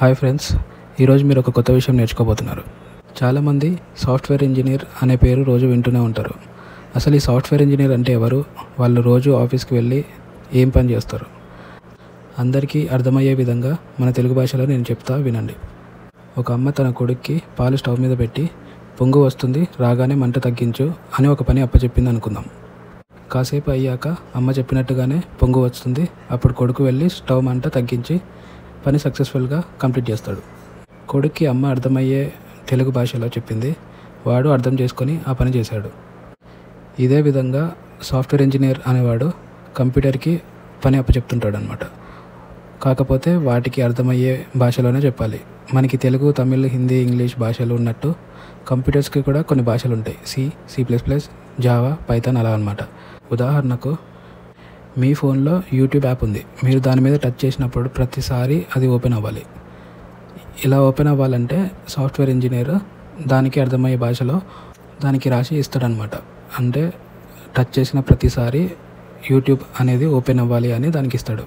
Hi friends, ఈరోజు మీరు ఒక కొత్త విషయం నేర్చుకోబోతున్నారు. చాలామంది సాఫ్ట్వేర్ ఇంజనీర్ అనే పేరు రోజు వింటూనే ఉంటారు. అసలు ఈ సాఫ్ట్వేర్ ఇంజనీర్ అంటే ఎవరు? వాళ్ళు రోజు ఆఫీస్కి వెళ్ళి ఏం పని చేస్తారు? అందరికీ అర్థమయ్యే విధంగా మన తెలుగు భాషలో నేను చెప్తా, వినండి. ఒక అమ్మ తన కొడుక్కి పాలు స్టవ్ మీద పెట్టి పొంగు వస్తుంది, రాగానే మంట తగ్గించు అని ఒక పని అప్పచెప్పింది అనుకుందాం. కాసేపు అయ్యాక అమ్మ చెప్పినట్టుగానే పొంగు వస్తుంది. అప్పుడు కొడుకు వెళ్ళి స్టవ్ మంట తగ్గించి పని సక్సెస్ఫుల్గా కంప్లీట్ చేస్తాడు. కొడుక్కి అమ్మ అర్థమయ్యే తెలుగు భాషలో చెప్పింది, వాడు అర్థం చేసుకొని ఆ పని చేశాడు. ఇదే విధంగా సాఫ్ట్వేర్ ఇంజనీర్ అనేవాడు కంప్యూటర్కి పని అప్పచెప్తుంటాడు అనమాట. కాకపోతే వాటికి అర్థమయ్యే భాషలోనే చెప్పాలి. మనకి తెలుగు, తమిళ్, హిందీ, ఇంగ్లీష్ భాషలు ఉన్నట్టు కంప్యూటర్స్కి కూడా కొన్ని భాషలు ఉంటాయి. C++, జావా, పైథాన్ అలా అనమాట. ఉదాహరణకు మీ ఫోన్లో యూట్యూబ్ యాప్ ఉంది. మీరు దాని మీద టచ్ చేసినప్పుడు ప్రతిసారి అది ఓపెన్ అవ్వాలి. ఇలా ఓపెన్ అవ్వాలంటే సాఫ్ట్వేర్ ఇంజనీర్ దానికి అర్థమయ్యే భాషలో దానికి రాసి ఇస్తాడనమాట. అంటే టచ్ చేసిన ప్రతిసారి యూట్యూబ్ అనేది ఓపెన్ అవ్వాలి అని దానికి ఇస్తాడు.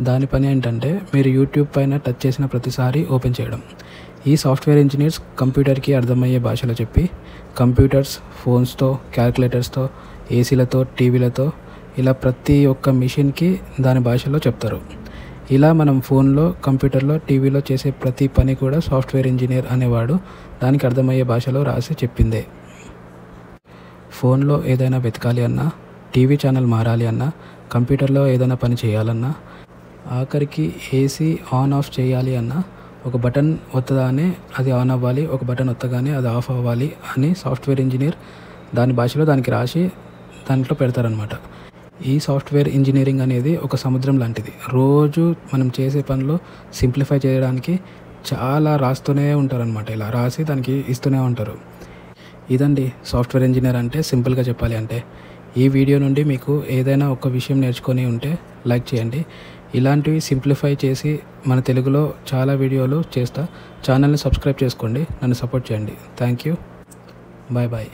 దాని పని ఏంటంటే మీరు యూట్యూబ్ పైన టచ్ చేసిన ప్రతిసారి ఓపెన్ చేయడం. ఈ సాఫ్ట్వేర్ ఇంజనీర్స్ కంప్యూటర్కి అర్థమయ్యే భాషలో చెప్పి కంప్యూటర్స్, ఫోన్స్తో, క్యాలిక్యులేటర్స్తో, ఏసీలతో, టీవీలతో ఇలా ప్రతి ఒక్క మిషన్కి దాని భాషలో చెప్తారు. ఇలా మనం ఫోన్లో, కంప్యూటర్లో, టీవీలో చేసే ప్రతి పని కూడా సాఫ్ట్వేర్ ఇంజనీర్ అనేవాడు దానికి అర్థమయ్యే భాషలో రాసి చెప్పిందే. ఫోన్లో ఏదైనా వెతకాలి అన్నా, టీవీ ఛానల్ మారాలి అన్నా, కంప్యూటర్లో ఏదైనా పని చేయాలన్నా, ఆఖరికి ఏసీ ఆన్ ఆఫ్ చేయాలి అన్నా ఒక బటన్ ఒత్తగానే అది ఆన్ అవ్వాలి, ఒక బటన్ ఒత్తగానే అది ఆఫ్ అవ్వాలి అని సాఫ్ట్వేర్ ఇంజనీర్ దాని భాషలో దానికి రాసి దాంట్లో పెడతారనమాట. ఈ సాఫ్ట్వేర్ ఇంజనీరింగ్ అనేది ఒక సముద్రం లాంటిది. రోజు మనం చేసే పనులు సింప్లిఫై చేయడానికి చాలా రాస్తూనే ఉంటారనమాట. ఇలా రాసి దానికి ఇస్తూనే ఉంటారు. ఇదండి సాఫ్ట్వేర్ ఇంజనీర్ అంటే సింపుల్గా చెప్పాలి అంటే. ఈ వీడియో నుండి మీకు ఏదైనా ఒక విషయం నేర్చుకొని ఉంటే లైక్ చేయండి. ఇలాంటివి సింప్లిఫై చేసి మన తెలుగులో చాలా వీడియోలు చేస్తా. ఛానల్ని సబ్స్క్రైబ్ చేసుకోండి, నన్ను సపోర్ట్ చేయండి. Thank you. Bye bye.